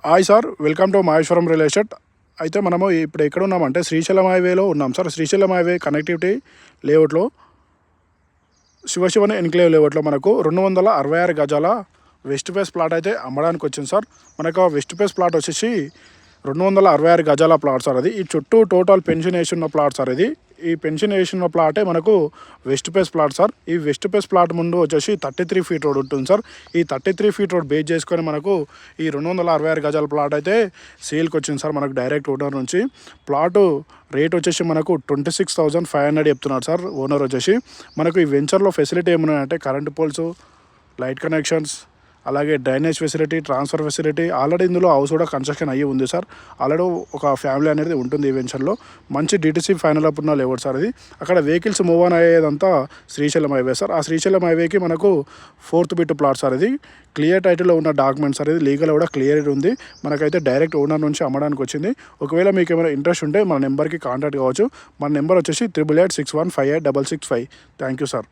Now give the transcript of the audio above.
Hi sir, welcome to Maheshwaram real estate. అయితే మనము ఇప్పుడు ఎక్కడ ఉన్నామంటే శ్రీశైలం హైవేలో ఉన్నాం సార్. శ్రీశైలం హైవే కనెక్టివిటీ లేఅవుట్లో శివశివని ఎన్క్లేవ్ లేఅవుట్లో మనకు 266 గజాల వెస్ట్ ఫేస్ ప్లాట్ అయితే అమ్మడానికి వచ్చింది సార్. మనకు వెస్ట్ ఫేస్ ప్లాట్ వచ్చేసి 266 గజాల ప్లాట్ సార్. అది ఈ చుట్టూ టోటల్ పెన్షన్ వేసి ఉన్న ప్లాట్ సార్. ఈ పెన్షన్ వేసి ఉన్న ప్లాటే మనకు వెస్ట్ ఫేస్ ప్లాట్ సార్. ఈ వెస్ట్ ఫేస్ ప్లాట్ ముందు వచ్చేసి 33 ఫీట్ రోడ్ ఉంటుంది సార్. ఈ 33 ఫీట్ రోడ్ బేస్ చేసుకొని మనకు ఈ 266 గజాల ప్లాట్ అయితే సేల్కి వచ్చింది సార్. మనకు డైరెక్ట్ ఓనర్ నుంచి ప్లాటు రేట్ వచ్చేసి మనకు 26,500 చెప్తున్నారు సార్ ఓనర్ వచ్చేసి. మనకు ఈ వెంచర్లో ఫెసిలిటీ ఏమున్నాయంటే కరెంట్ పోల్స్, లైట్ కనెక్షన్స్, అలాగే drainage facility, transfer facility. Already ఇందులో హౌస్ కూడా కన్స్ట్రక్షన్ అయ్యి ఉంది సార్. ఆల్రెడీ ఒక ఫ్యామిలీ అనేది ఉంటుంది ఈ వెంచర్లో. మంచి డిటిసి ఫైనల్ అప్ ఉన్న లేఅవుట్ సార్ ఇది. అక్కడ వెహికల్స్ మూవ్ ఆన్ అయ్యేదంతా శ్రీశైలం హైవే సార్. ఆ శ్రీశైలం హైవేకి మనకు 4th బిట్ ప్లాట్ సార్. ఇది క్లియర్ టైటిల్లో ఉన్న డాక్యుమెంట్స్ సార్. ఇది లీగల్ కూడా క్లియర్ ఉంది. మనకైతే డైరెక్ట్ ఓనర్ నుంచి అమ్మడానికి వచ్చింది. ఒకవేళ మీకు ఏమైనా ఇంట్రెస్ట్ ఉంటే మన నెంబర్కి కాంటాక్ట్ కావచ్చు. మన నెంబర్ వచ్చేసి 8886158665. Thank you sir.